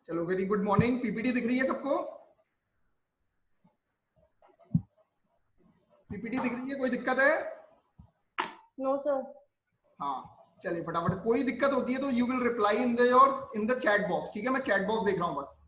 चलो very good morning. PPT दिख रही है सबको? पीपीटी दिख रही है? कोई दिक्कत है? No sir. हाँ चलिए फटाफट, कोई दिक्कत होती है तो you will reply in the your in the chat box. ठीक है, मैं चैट बॉक्स देख रहा हूँ बस।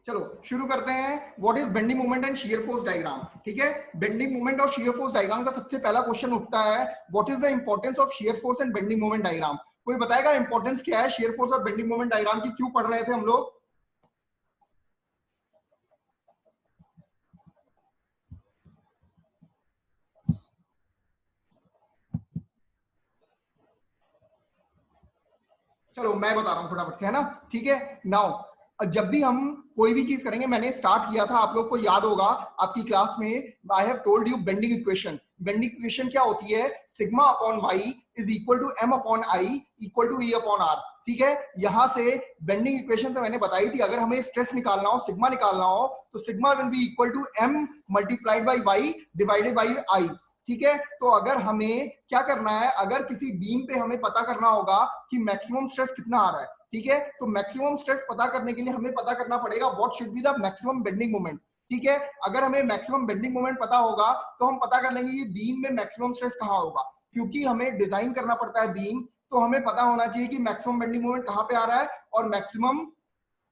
चलो शुरू करते हैं। What is bending moment and shear force diagram. ठीक है, बेंडिंग मोमेंट और शियर फोर्स डायग्राम का सबसे पहला क्वेश्चन उठता है, what is the importance of shear force and bending moment diagram. कोई बताएगा इंपॉर्टेंस क्या है शियर फोर्स और बेंडिंग मोमेंट डायग्राम की? क्यों पढ़ रहे थे हम लोग? चलो मैं बता रहा हूं फटाफट से, है ना। ठीक है, नाउ जब भी हम कोई भी चीज करेंगे, मैंने स्टार्ट किया था, आप लोग को याद होगा आपकी क्लास में, I have told you bending equation. Bending equation क्या होती है? Sigma upon Y is equal to M upon I equal to E upon R. ठीक है, यहां से बेंडिंग इक्वेशन से मैंने बताई थी, अगर हमें स्ट्रेस निकालना हो, सिग्मा निकालना हो, तो sigma will be equal to M multiplied by Y divided by I. ठीक है, तो अगर हमें क्या करना है, अगर किसी बीम पे हमें पता करना होगा कि मैक्सिमम स्ट्रेस कितना आ रहा है, ठीक है, तो मैक्सिमम स्ट्रेस पता करने के लिए हमें पता करना पड़ेगा what should be the maximum bending moment. ठीक है, अगर हमें मैक्सिमम बेंडिंग मोमेंट पता होगा तो हम पता कर लेंगे कि बीम में मैक्सिमम स्ट्रेस कहां होगा। क्योंकि हमें डिजाइन करना पड़ता है बीम, तो हमें पता होना चाहिए कि मैक्सिमम बेंडिंग मोमेंट कहां पे आ रहा है और मैक्सिमम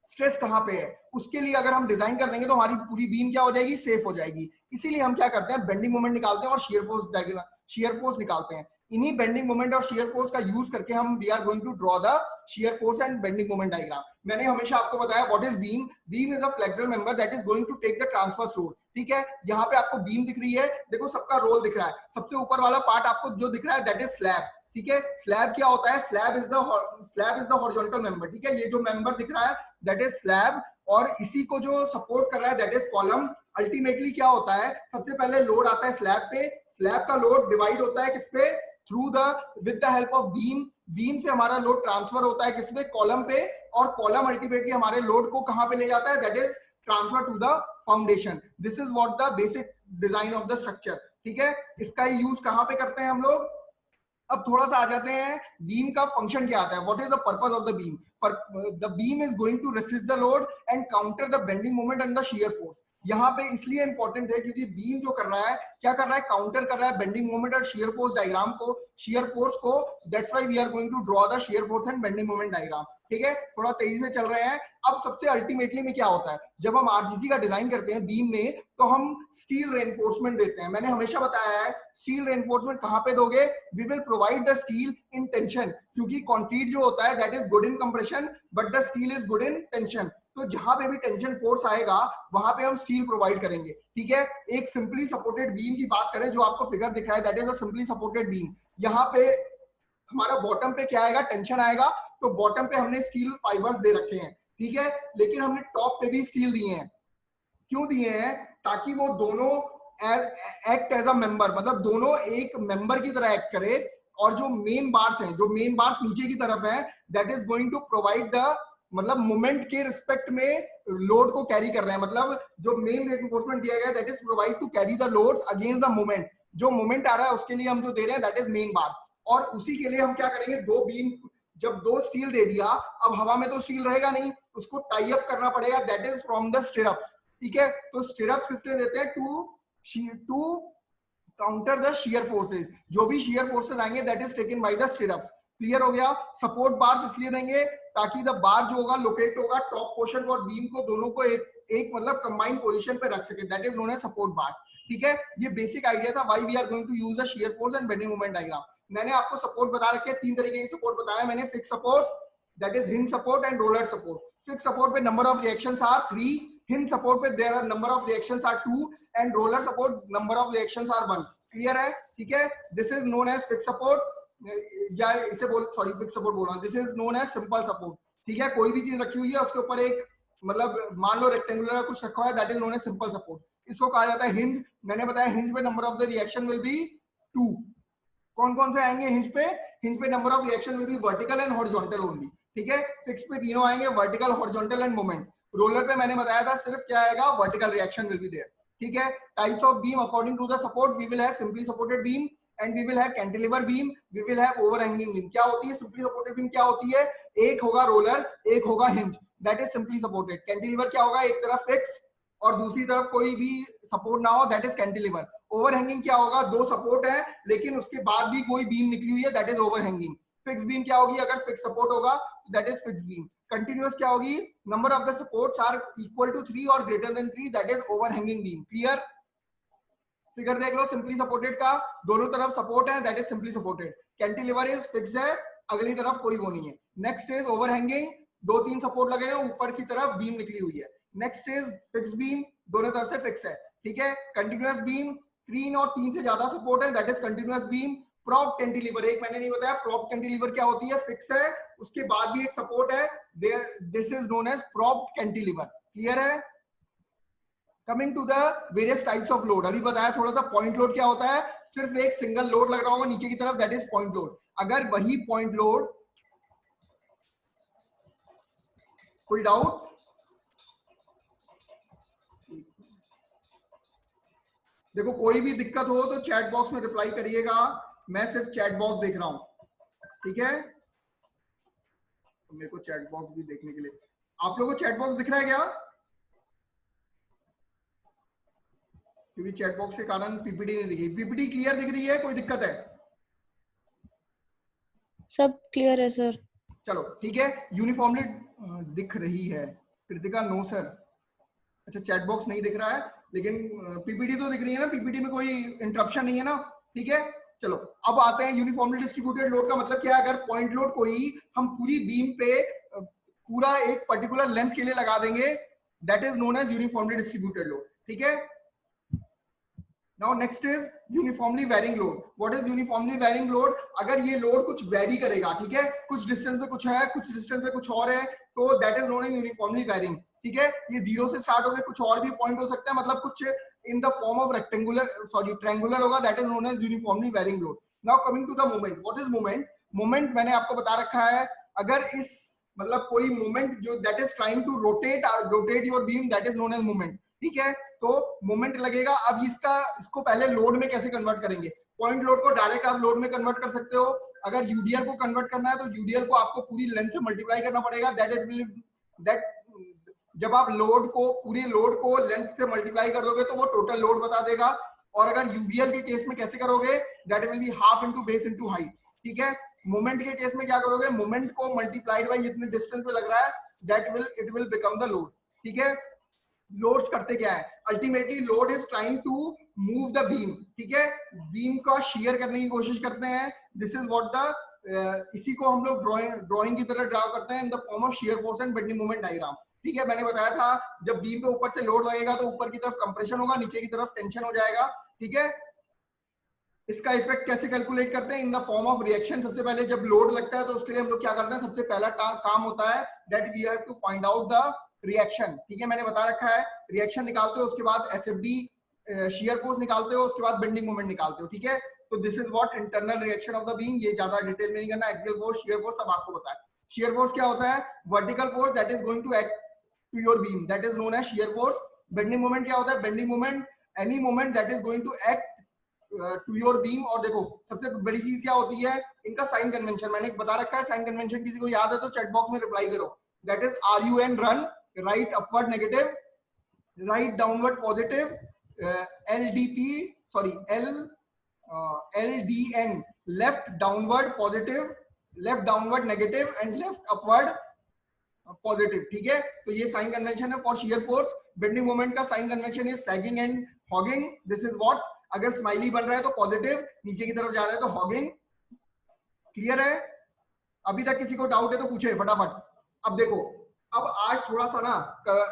स्ट्रेस कहां पे है। उसके लिए अगर हम डिजाइन कर देंगे तो हमारी पूरी बीम क्या हो जाएगी, सेफ हो जाएगी। इसीलिए हम क्या करते हैं, बेंडिंग मोमेंट निकालते हैं और शियर फोर्स निकालते हैं। इन्हीं बेंडिंग मोमेंट और शियर फोर्स का यूज करके हम we are going to draw the shear force and bending moment diagram. मैंने हमेशा आपको बताया what is beam. Beam is a flexible member that is going to take the transverse load. ठीक है, यहाँ पे आपको बीम दिख रही है, देखो सबका रोल दिख रहा है। सबसे ऊपर वाला पार्ट आपको जो दिख रहा है दैट इज स्लैब। ठीक है, स्लैब क्या होता है? Slab is the horizontal member. ठीक है, ये जो मेंबर दिख रहा है दैट इज स्लैब, और इसी को जो सपोर्ट कर रहा है दैट इज कॉलम। अल्टीमेटली क्या होता है, सबसे पहले लोड आता है स्लैब पे। स्लैब का लोड डिवाइड होता है किस पे? Through the with the help of beam. Beam से हमारा लोड ट्रांसफर होता है किस पे? कॉलम पे। और कॉलम अल्टीमेटली हमारे लोड को कहां पे ले जाता है? That is transfer to the foundation. This is what the basic design of the structure. ठीक है, इसका यूज कहां पे करते हैं हम लोग? अब थोड़ा सा आ जाते हैं, बीम का फंक्शन क्या आता है, what is the purpose of the beam. The beam is going to resist the load and counter the bending moment and the shear force. यहाँ पे इसलिए इंपॉर्टेंट है क्योंकि बीम जो कर रहा है, क्या कर रहा है, काउंटर कर रहा है बेंडिंग मोमेंट और शियर फोर्स डायग्राम को, शियर फोर्स को। That's why we are going to draw the shear force and bending moment diagram. ठीक है, थोड़ा तेजी से चल रहे हैं। अब सबसे अल्टीमेटली में क्या होता है, जब हम आरसीसी का डिजाइन करते हैं बीम में, तो हम स्टील रेनफोर्समेंट देते हैं। मैंने हमेशा बताया है स्टील रेनफोर्समेंट कहां पे दोगे? We will provide the steel in tension, क्योंकि कंक्रीट जो होता है that is good in compression but the steel is good in tension. तो जहां पे भी टेंशन फोर्स आएगा वहां पे हम स्टील प्रोवाइड करेंगे। ठीक है, एक सिंपली सपोर्टेड बीम की बात करें, जो आपको फिगर दिख रहा है that is a simply supported beam. यहाँ पे हमारा बॉटम पे क्या आएगा? टेंशन आएगा। तो बॉटम पे हमने स्टील फाइबर्स दे रखे हैं। ठीक है, लेकिन हमने टॉप पे भी स्टील दिए हैं। क्यों दिए हैं? ताकि वो दोनों एक्ट एज अ मेंबर, मतलब दोनों एक मेंबर की तरह एक्ट करे। और जो मेन बार्स हैं, जो मेन बार्स नीचे की तरफ हैं, that is going to provide the, मतलब मोमेंट के रिस्पेक्ट में लोड को कैरी कर रहे हैं। मतलब जो मेन रेनफोर्समेंट दिया गया that is provide to carry the loads against the moment. जो मोमेंट आ रहा है उसके लिए हम जो दे रहे हैं दैट इज मेन बार। और उसी के लिए हम क्या करेंगे, दो बीम, जब दो स्टील दे दिया, अब हवा में तो स्टील रहेगा नहीं, उसको टाई अप करना पड़ेगा, that is from the stirrups. ठीक है, तो स्टिरअप्स किसलिए देते हैं? To counter the shear forces. जो भी शियर फोर्सेज आएंगे that is taken by the stirrups. Clear हो गया? सपोर्ट बार्स इसलिए देंगे ताकि द बार जो होगा लोकेट होगा टॉप पोर्शन को और बीम को, दोनों को एक मतलब कंबाइंड पोजीशन पे रख सके, that is known as support bars. ठीक है, ये बेसिक आइडिया था why we are going to use the shear force and bending moment diagram. मैंने आपको सपोर्ट बता रखे हैं, तीन तरीके के सपोर्ट बताया मैंने। Fix support, that is hinge support and roller support. Fix support पे number of reactions are 3, hinge support पे there are number of reactions are 2 and roller support number of reactions are 1। Clear है? ठीक है, this is known as fix support, या इसे sorry fix support बोल रहा हूं, this is known as simple support. ठीक है, कोई भी चीज रखी हुई है उसके ऊपर एक, मतलब मान लो रेक्टेंगुलर कुछ रखा हुआ है, that is known as simple support. इसको कहा जाता है हिंज। मैंने बताया हिंज पे number of the reaction will be 2। कौन कौन से आएंगे हिंज पे? हिंज पे number of reaction will be vertical and horizontal only. ठीक है, फिक्स पे तीनों आएंगे, vertical, horizontal and moment. Roller पे मैंने बताया था सिर्फ क्या आएगा, vertical reaction will be there. ठीक है। Types of beam according to the support, we will have simply supported beam and we will have cantilever beam, we will have overhanging beam. क्या होती है सिंपली सपोर्टेड बीम? क्या होती है? एक होगा रोलर, एक होगा hinge, that is simply supported. Cantilever क्या होगा? एक तरफ फिक्स और दूसरी तरफ कोई भी सपोर्ट ना हो, दैट इज कैंटिलीवर। ओवरहैंगिंग क्या होगा? दो सपोर्ट है लेकिन उसके बाद भी कोई बीम निकली हुई है, that is overhanging. Fix beam क्या होगी? अगर फिक्स सपोर्ट होगा that is fix beam. Continuous क्या होगी? Number of the supports are equal to 3 और greater than 3, that is overhanging beam. Clear? Figure देख लो सिंपली सपोर्टेड का, दोनों तरफ सपोर्ट है, that is simply supported. Cantilever is fix है, अगली तरफ कोई वो नहीं है। नेक्स्ट इज ओवरहैंगिंग, दो तीन सपोर्ट लगे हैं, ऊपर की तरफ बीम निकली हुई है। नेक्स्ट इज फिक्स बीम, दोनों तरफ से फिक्स है, ठीक है। कंटिन्यूअस बीम, 3 और 3 से ज्यादा सपोर्ट है, that is continuous beam. Prop cantilever, एक मैंने नहीं बताया, प्रॉप कैंटिलीवर क्या होती है? फिक्स है, उसके बाद भी एक सपोर्ट है, this is known as prop cantilever. Clear है? Coming to the various types of load, अभी बताया थोड़ा सा पॉइंट लोड क्या होता है, सिर्फ एक सिंगल लोड लग रहा होगा नीचे की तरफ, दैट इज पॉइंट लोड। अगर वही पॉइंट लोड, कोई डाउट? देखो कोई भी दिक्कत हो तो चैट बॉक्स में रिप्लाई करिएगा, मैं सिर्फ चैट बॉक्स देख रहा हूं, ठीक है। तो मेरे को चैट बॉक्स भी देखने के लिए, आप लोगों को चैट बॉक्स दिख रहा है क्या? क्योंकि चैट बॉक्स के कारण पीपीटी नहीं दिखी। पीपीटी क्लियर दिख रही है? कोई दिक्कत है? सब क्लियर है सर। चलो ठीक है। यूनिफॉर्मली दिख रही है कृतिका? No sir. अच्छा चैट बॉक्स नहीं दिख रहा है लेकिन पीपीटी तो दिख रही है ना, पीपीटी में कोई इंटरप्शन नहीं है ना, ठीक है। चलो अब आते हैं यूनिफॉर्मली डिस्ट्रीब्यूटेड लोड का मतलब क्या है। अगर पॉइंट लोड को ही हम पूरी बीम पे पूरा एक पर्टिकुलर लेंथ के लिए लगा देंगे, that is known as uniformly distributed load, ठीक है। Now next is uniformly varying load. What is uniformly varying load? अगर ये लोड कुछ वैरी करेगा, ठीक है, कुछ डिस्टेंस पे कुछ है, कुछ डिस्टेंस पे कुछ और है, तो that is known as uniformly varying, ठीक है। ये जीरो से स्टार्ट हो गए, कुछ और भी पॉइंट हो सकता है, मतलब कुछ in the form of triangular होगा, that is known as uniformly varying load. Now coming to the moment. What is moment? Moment मैंने आपको बता रखा है, अगर इस मतलब कोई मोमेंट जो that is trying to rotate your beam, that is known as moment, ठीक है। तो मोमेंट लगेगा। अब इसको पहले लोड में कैसे कन्वर्ट करेंगे? पॉइंट लोड को डायरेक्ट आप लोड में कन्वर्ट कर सकते हो। अगर यूडीएल को कन्वर्ट करना है तो यूडीएल को आपको पूरी लेंथ से मल्टीप्लाई करना पड़ेगा, दैट जब आप लोड को पूरे लोड को लेंथ से मल्टीप्लाई कर दोगे तो वो टोटल लोड बता देगा। और अगर यूवीएल के केस में कैसे करोगे? That will be half into base into height, ठीक है। मोमेंट के केस में क्या करोगे? मोमेंट को मल्टीप्लाइड बाय जितने डिस्टेंस पे लग रहा है, it will become the load, ठीक है। लोड्स करते क्या है? Ultimately load is trying to move the beam, ठीक है, बीम का शेयर करने की कोशिश करते हैं। दिस इज व्हाट द इसी को हम लोग ड्राइंग की तरह ड्रा करते हैं in the form of shear force and bending moment diagram, ठीक है। मैंने बताया था जब बीम पे ऊपर से लोड लगेगा तो ऊपर की तरफ कंप्रेशन होगा, नीचे की तरफ टेंशन हो जाएगा, ठीक है। इसका इफेक्ट कैसे कैलकुलेट करते हैं? In the form of reaction. सबसे पहले जब लोड लगता है तो उसके लिए हम लोग क्या करते हैं? सबसे पहला काम होता है that we have to find out the reaction, ठीक है। मैंने बता रखा है रिएक्शन निकालते हो, उसके बाद एसएफडी शियर फोर्स निकालते हो, उसके बाद बेंडिंग मोमेंट निकालते हो, ठीक है। तो this is what internal reaction of the beam. ये ज्यादा डिटेल में नहीं करना, एक्सियल फोर्स शियर फोर्स सब आपको पता है। शियर फोर्स क्या होता है? Vertical force that is going to act to your beam, that is known as shear force. Bending moment क्या होता है? Bending moment any moment that is going to act to your beam. और देखो सबसे बड़ी चीज क्या होती है? इनका साइन कन्वेंशन मैंने बता रखा है। साइन कन्वेंशन किसी को याद है तो चैट बॉक्स में रिप्लाई करो। That is RUN run, right upward negative, right downward positive, LDN left downward positive, left downward negative and left upward positive, ठीक है। तो ये साइन कन्वेंशन है for shear force. Bending moment का sign convention is sagging and hogging. This is what, अगर smiley बन रहा है तो पॉजिटिव, नीचे की तरफ जा रहा है तो हॉगिंग। क्लियर है? अभी तक किसी को डाउट है तो पूछे फटाफट। अब देखो, अब आज थोड़ा सा ना,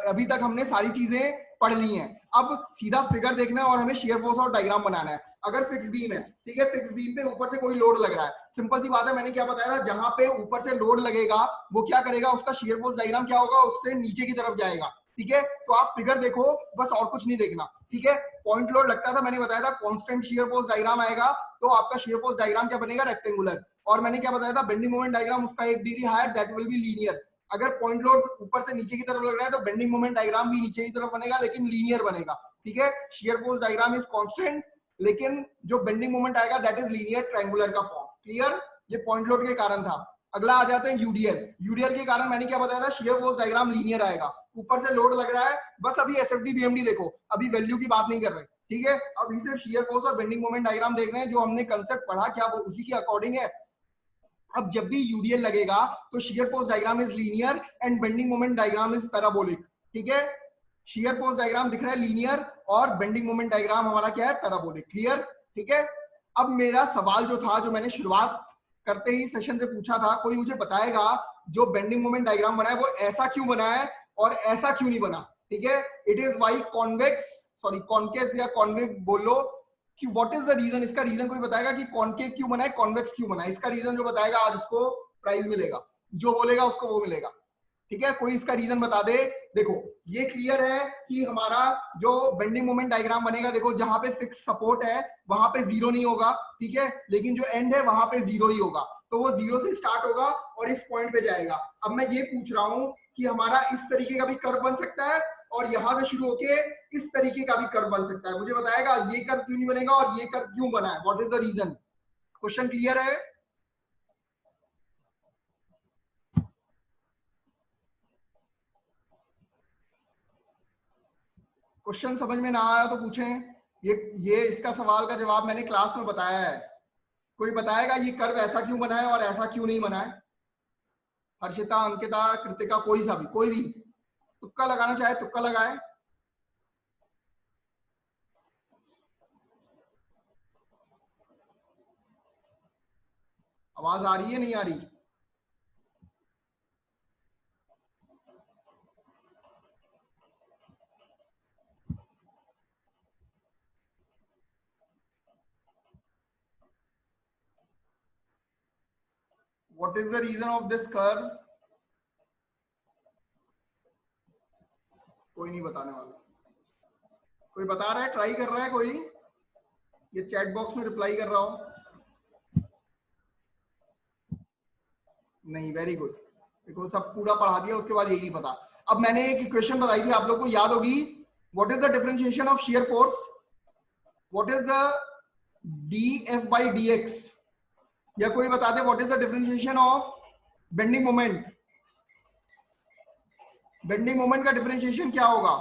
अभी तक हमने सारी चीजें पढ़ ली हैं, अब सीधा फिगर देखना है और हमें शेयर फोर्स और डायग्राम बनाना है। अगर फिक्स बीम है, ठीक है, फिक्स बीम पे ऊपर से कोई लोड लग रहा है, सिंपल सी बात है, मैंने क्या बताया था, जहां पे ऊपर से लोड लगेगा वो क्या करेगा, उसका शेयर फोर्स डायग्राम क्या होगा, उससे नीचे की तरफ जाएगा, ठीक है। तो आप फिगर देखो बस, और कुछ नहीं देखना, ठीक है। पॉइंट लोड लगता था, मैंने बताया था कांस्टेंट शेयर फोर्स डायग्राम आएगा, तो आपका शेयर फोर्स डायग्राम क्या बनेगा, रेक्टेंगुलर। और मैंने क्या बताया था, बेंडिंग मोमेंट डायग्राम उसका 1 degree higher, that will be linear. अगर पॉइंट लोड ऊपर से नीचे की तरफ लग रहा है तो बेंडिंग मोमेंट डायग्राम भी नीचे की तरफ बनेगा लेकिन लीनियर बनेगा, ठीक है, shear force diagram is constant, लेकिन जो बेंडिंग मोमेंट आएगा दैट इज लीनियर ट्रायंगुलर का फॉर्म। क्लियर, ये पॉइंट लोड के कारण था। अगला आ जाते हैं यूडीएल। यूडीएल के कारण मैंने क्या बताया था, शियर फोर्स डायग्राम लीनियर आएगा, ऊपर से लोड लग रहा है, बस अभी एसएफडी बीएमडी देखो, अभी वैल्यू की बात नहीं कर रहे, ठीक है, अभी सिर्फ शियर फोर्स और बेंडिंग मोमेंट डायग्राम देख रहे हैं, जो हमने कंसेप्ट पढ़ा क्या वो उसी के अकॉर्डिंग है। अब जब भी यूडीएल लगेगा तो shear force diagram is linear and bending moment diagram is parabolic, ठीक है, शियर फोर्स डायग्राम दिख रहा है लीनियर और बेंडिंग मोमेंट डायग्राम हमारा क्या है, पैराबोलिक। क्लियर, ठीक है। अब मेरा सवाल जो था, जो मैंने शुरुआत करते ही सेशन से पूछा था, कोई मुझे बताएगा जो बेंडिंग मोमेंट डायग्राम बना है वो ऐसा क्यों बना है और ऐसा क्यों नहीं बना, ठीक है, it is why convex, sorry concave या कॉन्वेक्स बोलो कि व्हाट इज द रीजन, इसका रीजन कोई बताएगा कि कॉन्केव क्यों बना है, कॉन्वेक्स क्यों बना है, इसका रीजन जो बताएगा आज उसको प्राइज मिलेगा, जो बोलेगा उसको वो मिलेगा, ठीक है, कोई इसका रीजन बता दे। देखो ये क्लियर है कि हमारा जो बेंडिंग मोमेंट डायग्राम बनेगा, देखो जहां पे फिक्स सपोर्ट है वहां पे जीरो नहीं होगा, ठीक है, लेकिन जो एंड है वहां पे जीरो ही होगा, तो वो जीरो से स्टार्ट होगा और इस पॉइंट पे जाएगा। अब मैं ये पूछ रहा हूं कि हमारा इस तरीके का भी कर्व बन सकता है और यहां से शुरू होके इस तरीके का भी कर्व बन सकता है, मुझे बताएगा ये कर्व क्यों नहीं बनेगा और ये कर्व क्यों बना है, what is the reason. Question clear है? क्वेश्चन समझ में ना आया तो पूछें, ये इसका सवाल का जवाब मैंने क्लास में बताया है, कोई बताएगा ये कर्व ऐसा क्यों बना है और ऐसा क्यों नहीं बना है? हर्षिता, अंकिता, कृतिका, कोई सा भी, कोई भी तुक्का लगाना चाहे तुक्का लगाए। आवाज आ रही है नहीं आ रही? What is the reason of this curve? कोई नहीं बताने वाला, कोई बता रहा है, ट्राई कर रहा है कोई, ये चैट बॉक्स में रिप्लाई कर रहा हो? नहीं, वेरी गुड, देखो सब पूरा पढ़ा दिया, उसके बाद यही नहीं पता। अब मैंने एक इक्वेशन बताई थी, आप लोग को याद होगी, what is the differentiation of shear force, what is the df by dx, या कोई बता दे what is the differentiation of bending moment, bending moment का डिफरेंशिएशन क्या होगा,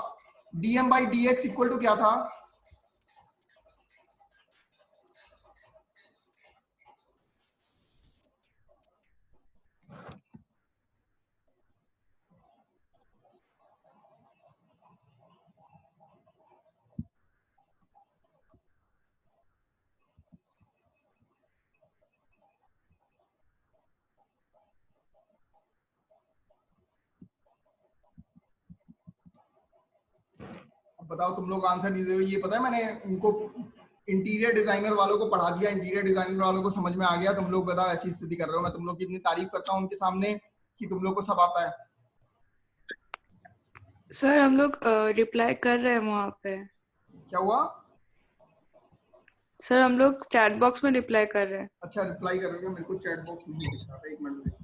dm by dx equal to क्या था? बताओ, तुम लोग आंसर नहीं दे रहे, ये पता है मैंने उनको इंटीरियर डिजाइनर वालों को पढ़ा दिया, इंटीरियर डिजाइनर वालों को समझ में आ गया, तुम लोग बताओ ऐसी स्थिति कर रहे हो, मैं तुम लोग की इतनी तारीफ करता हूँ उनके सामने कि तुम लोग को सब आता है। सर हम लोग रिप्लाई कर रहे हैं वहाँ पे। क्या हुआ? सर हम लोग चैट बॉक्स में रिप्लाई कर रहे हैं। अच्छा रिप्लाई कर रहे हो, मेरे को चैट बॉक्स नहीं दिख रहा था, एक मिनट देखो।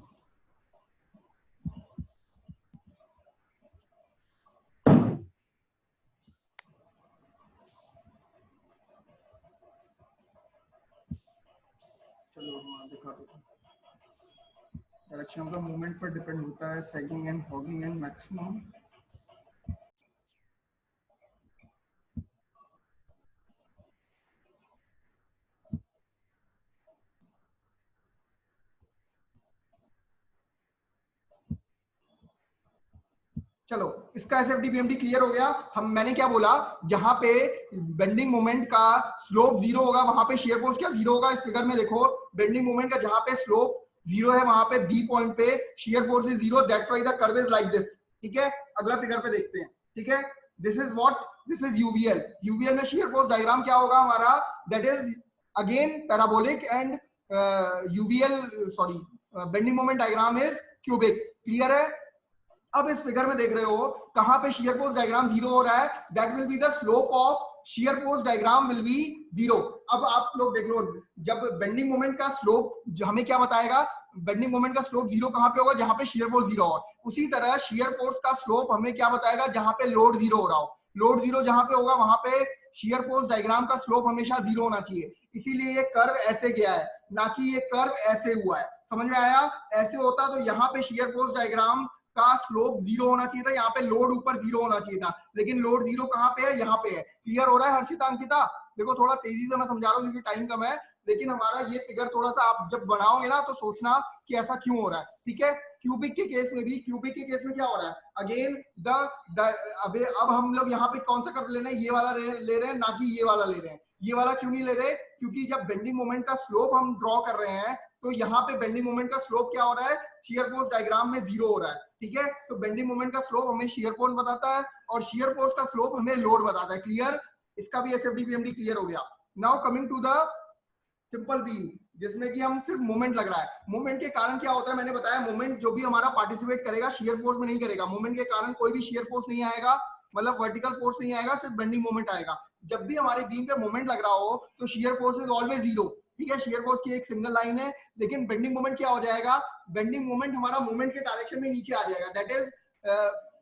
चलो हाँ दिखा दो। डायरेक्शन ऑफ द मूवमेंट पर डिपेंड होता है sagging and hugging and maximum. चलो इसका एसएफडी बीएमडी क्लियर हो गया। मैंने क्या बोला, जहां पे बेंडिंग मोमेंट का स्लोप जीरो होगा वहां पे शियर फोर्स क्या जीरो होगा। इस फिगर में देखो बेंडिंग मोमेंट का जहां पे स्लोप जीरो है वहां पे बी पॉइंट पे shear force is zero, that's why the curve is like this, ठीक है। अगला फिगर पे देखते हैं, ठीक है, this is what, this is UVL. UVL में शियर फोर्स डायग्राम क्या होगा हमारा, that is again parabolic and UVL sorry bending moment diagram is cubic. Clear है? अब इस फिगर में देख रहे हो कहां पे शियर फोर्स डायग्राम जीरो हो रहा है, that will be the slope of shear force diagram will be zero. अब आप लोग देख लो, जब बेंडिंग मोमेंट का स्लोप हमें क्या बताएगा, बेंडिंग मोमेंट का स्लोप जीरो कहां पे होगा, जहां पे शियर फोर्स जीरो हो। उसी तरह शियर फोर्स का स्लोप हमें क्या बताएगा, जहां पे लोड जीरो हो रहा हो। लोड जीरो जहां पे होगा वहां पे शियर फोर्स डायग्राम का स्लोप हमेशा जीरो होना चाहिए, इसीलिए ये कर्व ऐसे गया है, ना कि ये कर्व ऐसे हुआ है। समझ में आया? ऐसे होता तो यहाँ पे शियर फोर्स डायग्राम का स्लोप जीरो होना चाहिए था, यहाँ पे लोड ऊपर जीरो होना चाहिए था, लेकिन लोड जीरो कहाँ पे है? यहाँ पे है। क्लियर हो रहा है हर्षिता, अंकिता? देखो थोड़ा तेजी से मैं समझा रहा हूँ क्योंकि टाइम कम है, लेकिन हमारा ये फिगर थोड़ा सा आप जब बनाओगे ना तो सोचना कि ऐसा क्यों हो रहा है, ठीक है? क्यूबिक के केस में भी, क्यूबिक के केस में क्या हो रहा है? अगेन अब हम लोग यहाँ पे कौन सा कर्व ले रहे हैं? ये वाला ले रहे हैं, ना कि ये वाला ले रहे हैं। ये वाला क्यों नहीं ले रहे? क्योंकि जब बेंडिंग मोमेंट का स्लोप हम ड्रॉ कर रहे हैं तो यहाँ पे बेंडिंग मोमेंट का स्लोप क्या हो रहा है? शियर फोर्स डायग्राम में जीरो हो रहा है, ठीक है? तो बेंडिंग मोमेंट का स्लोप हमें शियर फोर्स बताता है और शियर फोर्स का स्लोप हमें लोड बताता है। क्लियर? इसका भी एसएफडी बीएमडी क्लियर हो गया। Now coming to the simple beam, जिसमें कि हम सिर्फ मोमेंट लग रहा है। मोमेंट के कारण क्या होता है? मैंने बताया मोमेंट जो भी हमारा पार्टिसिपेट करेगा शियर फोर्स में नहीं करेगा। मोमेंट के कारण कोई भी शियर फोर्स नहीं आएगा, मतलब वर्टिकल फोर्स नहीं आएगा, सिर्फ बेंडिंग मोमेंट आएगा। जब भी हमारे बीम पे मोमेंट लग रहा हो तो shear force is always zero, ठीक है? शियर फोर्स की एक सिंगल लाइन है, लेकिन बेंडिंग मोमेंट क्या हो जाएगा? बेंडिंग मोमेंट हमारा मोमेंट के डायरेक्शन में नीचे आ जाएगा, that is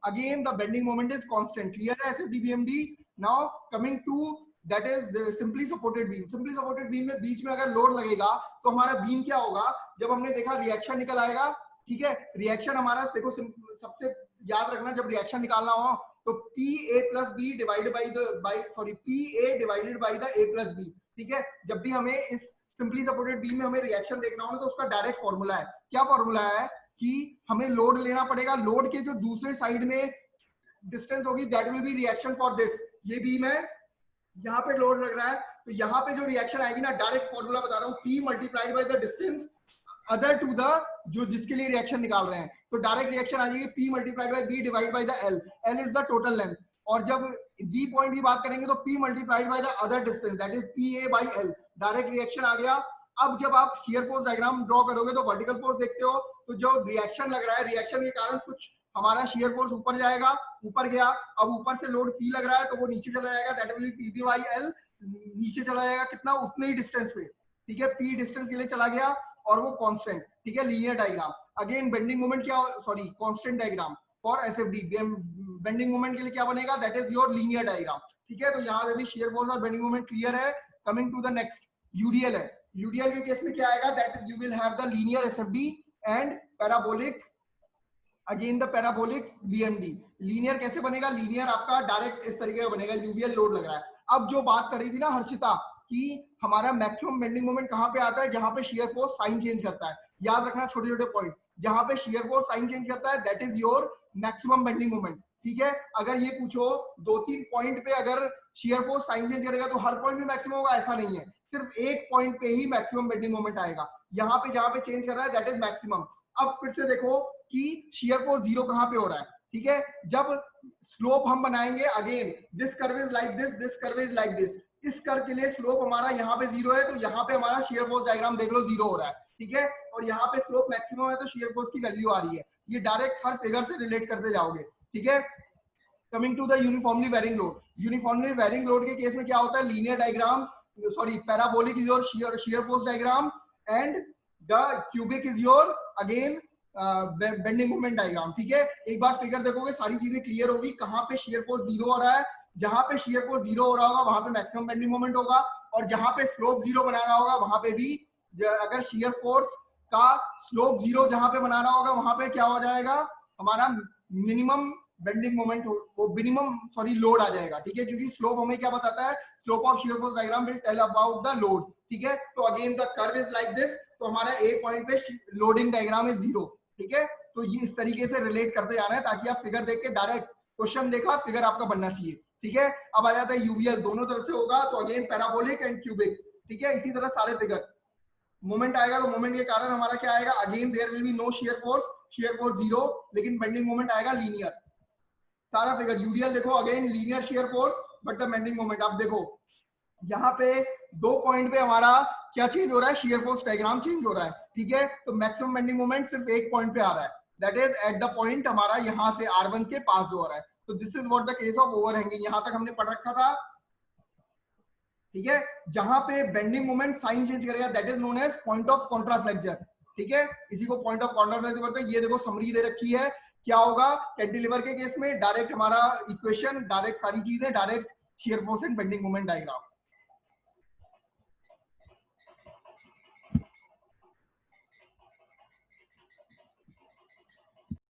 again the bending moment is constant. Clear है SFD BMD? Now coming to that is simply supported beam. Simply supported beam में बीच में अगर लोड लगेगा तो हमारा बीम क्या होगा? जब हमने देखा रिएक्शन निकल आएगा, ठीक है? रिएक्शन हमारा देखो सबसे याद रखना, जब रिएक्शन निकालना हो तो P A plus B divided P A divided by the A plus B, ठीक है? जब भी हमें इस सिंपली सपोर्टेड बीम में हमें रिएक्शन देखना हो तो उसका डायरेक्ट फॉर्मूला है। क्या फॉर्मूला है? कि हमें लोड लेना पड़ेगा, लोड के जो दूसरे साइड में डिस्टेंस होगी that will B reaction for this. ये बीम है, यहाँ पे लोड लग रहा है, तो यहाँ पे जो रिएक्शन आएगी ना, डायरेक्ट फॉर्मूला बता रहा हूँ, P multiplied by the distance other to the, जो जिसके लिए रिएक्शन निकाल रहे हैं, तो डायरेक्ट रिएक्शन आ जाएगी P multiplied by B divide by the L। L is the total length, और जब B पॉइंट की बात करेंगे तो P multiplied by the other distance that is PA by L। Direct reaction आ गया। अब जब आप शियर फोर्स डायग्राम ड्रॉ करोगे तो वर्टिकल फोर्स देखते हो, तो जो रिएक्शन लग रहा है, रिएक्शन के कारण कुछ हमारा शियर फोर्स ऊपर जाएगा, ऊपर गया। अब ऊपर से लोड P लग रहा है तो वो नीचे चला जाएगा, that will be PB by L। नीचे चला जाएगा कितना? उतने ही डिस्टेंस पे, ठीक है? P डिस्टेंस के लिए चला गया और वो कांस्टेंट, ठीक है? Linear diagram. Again bending moment क्या, sorry constant diagram for SFD. Bending moment के लिए क्या बनेगा? That is your linear diagram, ठीक है? तो यहाँ से भी शियर फोर्स और बेंडिंग मोमेंट क्लियर है। Coming to the next, UDL है। यूडीएल के केस में क्या आएगा? That you will have the linear SFD and parabolic, again the parabolic BMD. Linear कैसे बनेगा? लीनियर आपका डायरेक्ट इस तरीके का बनेगा, यूवीएल लोड लग रहा है। अब जो बात कर रही थी ना हर्षिता कि हमारा मैक्सिमम बेंडिंग मोमेंट कहां पे आता है? जहां पे शियर फोर्स साइन चेंज करता है। याद रखना छोटे छोटे पॉइंट, जहां पे शियर फोर्स साइन चेंज करता है that is your maximum bending moment, ठीक है? अगर ये पूछो दो तीन पॉइंट पे अगर शियर फोर्स साइन चेंज करेगा तो हर पॉइंट में मैक्सिमम होगा, ऐसा नहीं है। सिर्फ एक पॉइंट पे ही मैक्सिमम बेंडिंग मोमेंट आएगा, यहाँ पे जहां पे चेंज कर रहा है दैट इज मैक्सिमम। अब फिर से देखो कि शियर फोर्स जीरो कहां पे हो रहा है, ठीक है? जब स्लोप हम बनाएंगे, again this curve is like this curve is like this. इस कर्व के लिए स्लोप हमारा यहाँ पे जीरो है, तो यहाँ पे हमारा शियर फोर्स डायग्राम देख लो जीरो हो रहा है, ठीक है? और यहाँ पे स्लोप मैक्सिमम है तो शियर फोर्स की वैल्यू आ रही है। ये डायरेक्ट हर फिगर से रिलेट करते जाओगे, ठीक है? Coming to the uniformly varying load. Uniformly varying load के केस में क्या होता है? Linear diagram, sorry parabolic is your shear force diagram and the cubic is your again bending moment diagram, ठीक है? एक बार फिगर देखोगे सारी चीजें क्लियर होगी, कहां पे शियर फोर्स जीरो हो रहा है। जहां पे शियर फोर्स जीरो हो रहा होगा वहां पे मैक्सिमम बेंडिंग मोमेंट होगा, और जहां पे स्लोप जीरो बना रहा होगा वहां पे भी, अगर शियर फोर्स का स्लोप जीरो जहां पे बना रहा होगा वहां पे क्या हो जाएगा? हमारा मिनिमम बेंडिंग मोमेंट, वो मिनिमम सॉरी लोड आ जाएगा, ठीक है? क्योंकि स्लोप हमें क्या बताता है? Slope of shear force diagram will tell about the load, ठीक है? तो again the curve is like this, तो हमारा ए पॉइंट पे लोडिंग डायग्राम इज जीरो, ठीक है? तो ये इस तरीके से रिलेट करते जाना है ताकि आप फिगर देख के डायरेक्ट क्वेश्चन देखा फिगर आपका बनना चाहिए, ठीक है? अब आ जाता है यूवीएल, दोनों तरफ से होगा, तो अगेन पैराबोलिक एंड क्यूबिक, ठीक है? इसी तरह सारे फिगर मोमेंट आएगा तो मोमेंट के कारण हमारा क्या आएगा? Again there will be no shear force zero, लेकिन बेंडिंग मोमेंट आएगा लीनियर। सारा फिगर यूडीएल देखो, again linear shear force but the bending moment. आप देखो यहाँ पे दो पॉइंट पे हमारा क्या चेंज हो रहा है? शियर फोर्स डायग्राम चेंज हो रहा है, ठीक है? तो मैक्सिमम बेंडिंग मोमेंट सिर्फ एक पॉइंट पे आ रहा है, that is at the point हमारा यहाँ से R1 के पास जो हो रहा है। तो this is what the case of overhanging. यहां तक हमने पढ़ रखा था, ठीक है? जहां पे बेंडिंग मोमेंट साइन चेंज करेगा that is known as point of contraflexure, ठीक है? इसी को पॉइंट ऑफ कॉन्ट्राफ्लेक्चर बोलते हैं। ये देखो समरी दे रखी है क्या होगा कैंटिलीवर के केस में? डायरेक्ट हमारा इक्वेशन, डायरेक्ट सारी चीजें, direct shear force and bending moment diagram.